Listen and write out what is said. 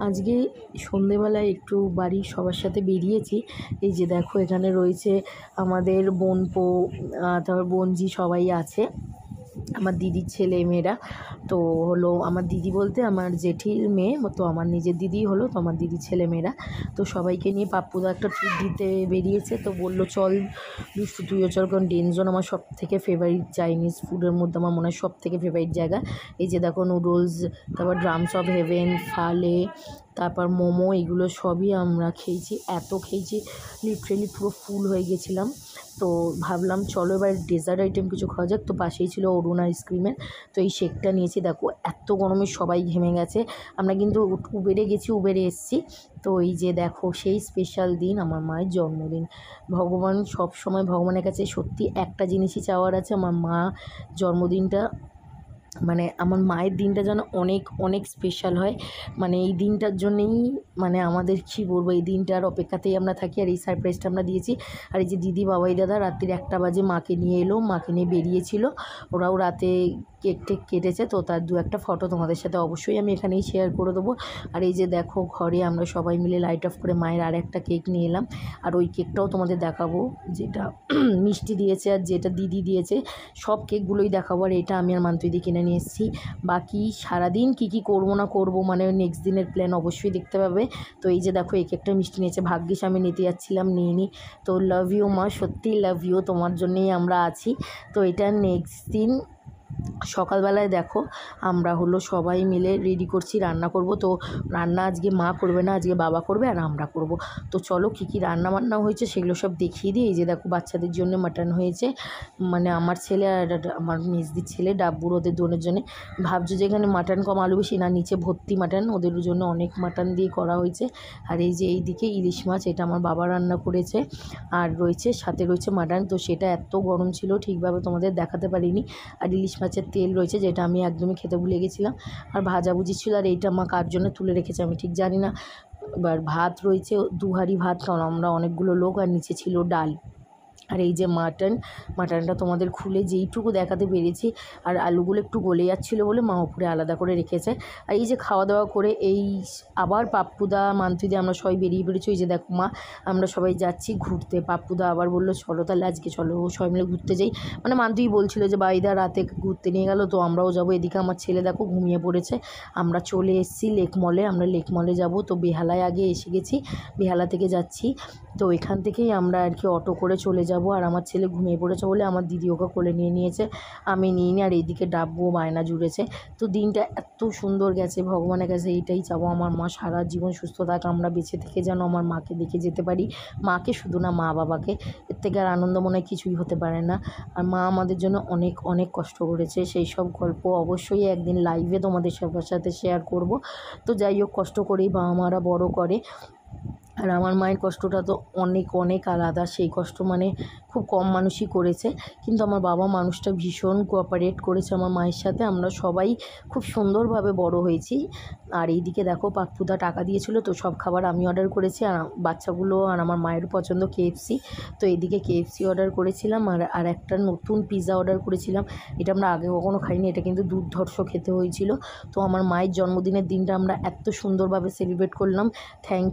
আজকে সন্ধেবেলায় একটু বাড়ির সবার সাথে বেরিয়েছি। এই যে দেখো এখানে রয়েছে আমাদের বোনপো, তারপর বোনঝি সবাই আছে, আমার দিদির ছেলে মেয়েরা। তো হলো আমার দিদি বলতে আমার জেঠির মেয়ে, তো আমার নিজের দিদি হলো, তো আমার দিদির ছেলে মেয়েরা। তো সবাইকে নিয়ে পাপ্পুদা একটা ট্রিট দিতে বেরিয়েছে। তো বললো চল দুষ্টু তুইও চল, কারণ ডেনজন আমার সব থেকে ফেভারিট চাইনিজ ফুডের মধ্যে আমার মনে হয় সব থেকে ফেভারিট জায়গা। এই যে দেখো নুডলস, তারপর ড্রামস অফ হেভেন, ফালে, তারপর মোমো, এগুলো সবই আমরা খেয়েছি। এত খেয়েছি লিটারেলি পুরো ফুল হয়ে গেছিলাম। তো ভাবলাম চলো এবার ডেজার্ট আইটেম কিছু খাওয়া যাক। তো পাশেই ছিল অরুণ আইসক্রিমের, তো এই শেকটা নিয়েছি। দেখো এত গরমে সবাই ঘেমে গেছে। আমরা কিন্তু উবেরে গেছি, উবেরে এসেছি। তো এই যে দেখো সেই স্পেশাল দিন, আমার মায়ের জন্মদিন। ভগবান সব সময়, ভগবানের কাছে সত্যি একটা জিনিসই চাওয়ার আছে, আমার মা জন্মদিনটা, মানে আমার মায়ের দিনটা যেন অনেক অনেক স্পেশাল হয়। মানে এই দিনটার জন্যেই, মানে আমাদের কী বলবো, এই দিনটার অপেক্ষাতেই আমরা থাকি। আর এই সারপ্রাইজটা আমরা দিয়েছি। আর এই যে দিদি বাবাই দাদা রাত্রির 1টা বাজে মাকে নিয়ে এলো, মাকে নিয়ে বেরিয়েছিল। ওরাও রাতে কেক টেক কেটেছে। তো তার 2-1টা ফটো তোমাদের সাথে অবশ্যই আমি এখানেই শেয়ার করে দেবো। আর এই যে দেখো ঘরে আমরা সবাই মিলে লাইট অফ করে মায়ের আর একটা কেক নিয়ে এলাম। আর ওই কেকটাও তোমাদের দেখাবো, যেটা মিষ্টি দিয়েছে আর যেটা দিদি দিয়েছে, সব কেকগুলোই দেখাবো। আর এটা আমি আর মান্তুদি কিনে নিয়ে এসেছি। বাকি সারাদিন কী করবো না করবো, মানে নেক্সট দিনের প্ল্যান অবশ্যই দেখতে পাবে। তো এই যে দেখো এই কেকটা মিষ্টি নিয়েছে, ভাগ্যিস আমি নিতে যাচ্ছিলাম, নিইনি। তো লাভ ইউ মা, সত্যিই লাভ ইউ, তোমার জন্যেই আমরা আছি। তো এটা নেক্সট দিন সকালবেলায় দেখো আমরা হলো সবাই মিলে রেডি করছি, রান্না করব। তো রান্না আজকে মা করবে না, আজকে বাবা করবে আর আমরা করব। তো চলো কী কী রান্না বান্না হয়েছে সেগুলো সব দেখিয়ে দিই। এই যে দেখো বাচ্চাদের জন্য মাটন হয়েছে, মানে আমার ছেলে আর আমার মেজদির ছেলে ডাব্বুর, ওদের দুজনের জন্য। ভাবছো যে এখানে মাটন কম আলু বেশি, না, নিচে ভর্তি মাটন, ওদের জন্য অনেক মাটন দিয়ে করা হয়েছে। আর এই যে এইদিকে ইলিশ মাছ, এটা আমার বাবা রান্না করেছে। আর রয়েছে সাথে রয়েছে মাটন, তো সেটা এত গরম ছিল ঠিকভাবে তোমাদের দেখাতে পারিনি। আর ইলিশ মাছের তেল রয়েছে, যেটা আমি একদমই খেতে ভুলে গেছিলাম। আর ভাজাভুজি ছিল। আর এইটা মা কার জন্য তুলে রেখেছে আমি ঠিক জানি না। এবার ভাত রয়েছে 2 হাঁড়ি ভাত, কারণ আমরা অনেকগুলো লোক। আর নিচে ছিল ডাল। আর এই যে মাটনটা তোমাদের খুলে যেইটুকু দেখাতে পেরেছি। আর আলুগুলো একটু গলে যাচ্ছিলো বলে মা উপরে আলাদা করে রেখেছে। আর এই যে খাওয়া দাওয়া করে এই আবার পাপ্পুদা মান্তুদি আমরা সবাই বেরিয়ে পড়েছি। ওই যে দেখো মা, আমরা সবাই যাচ্ছি ঘুরতে। পাপ্পুদা আবার বললো চলো তাহলে আজকে চলো সবাই মিলে ঘুরতে যাই, মানে মান্তুই বলছিল যে বাইদা রাতে ঘুরতে নিয়ে গেলো, তো আমরাও যাবো। এদিকে আমার ছেলে দেখো ঘুমিয়ে পড়েছে। আমরা চলে এসেছি লেক মলে, আমরা লেক মলে যাবো। তো বেহালায় আগে এসে গেছি, বেহালা থেকে যাচ্ছি। তো এখান থেকেই আমরা আর কি অটো করে চলে যাব। আর আমার ছেলে ঘুমিয়ে পড়েছে বলে আমার দিদি ওকে কোলে নিয়ে নিয়েছে, আমি নিইনি। আর এইদিকে ডাব্বু বায়না জুড়েছে। তো দিনটা এত সুন্দর গেছে, ভগবানের কাছে এইটাই চাবো আমার মা সারা জীবন সুস্থ থাক, আমরা বেঁচে থেকে যেন আমার মাকে দেখে যেতে পারি। মাকে শুধু না, মা বাবাকে। এর থেকে আর আনন্দ মনে হয় কিছুই হতে পারে না। আর মা আমাদের জন্য অনেক অনেক কষ্ট করেছে, সেই সব গল্প অবশ্যই একদিন লাইভে তোমাদের সবার সাথে শেয়ার করব। তো যাই হোক, কষ্ট করেই বাবা মারা বড় করে। আর আমার মায়ের কষ্টটা তো অনেক অনেক আলাদা, সেই কষ্ট মানে খুব কম মানুষই করেছে। কিন্তু আমার বাবা মানুষটা ভীষণ কোঅপারেট করেছে আমার মায়ের সাথে, আমরা সবাই খুব সুন্দরভাবে বড় হয়েছি। আর এইদিকে দেখো পাপ্পুদা টাকা দিয়েছিল, তো সব খাবার আমি অর্ডার করেছি। আর বাচ্চাগুলো আর আমার মায়ের পছন্দ কেএফসি, তো এইদিকে কেএফসি অর্ডার করেছিলাম। আর একটা নতুন পিৎজা অর্ডার করেছিলাম, এটা আমরা আগে কখনো খাইনি, এটা কিন্তু দুর্ধর্ষ খেতে হয়েছিল। তো আমার মায়ের জন্মদিনের দিনটা আমরা এত সুন্দরভাবে সেলিব্রেট করলাম। Thank you.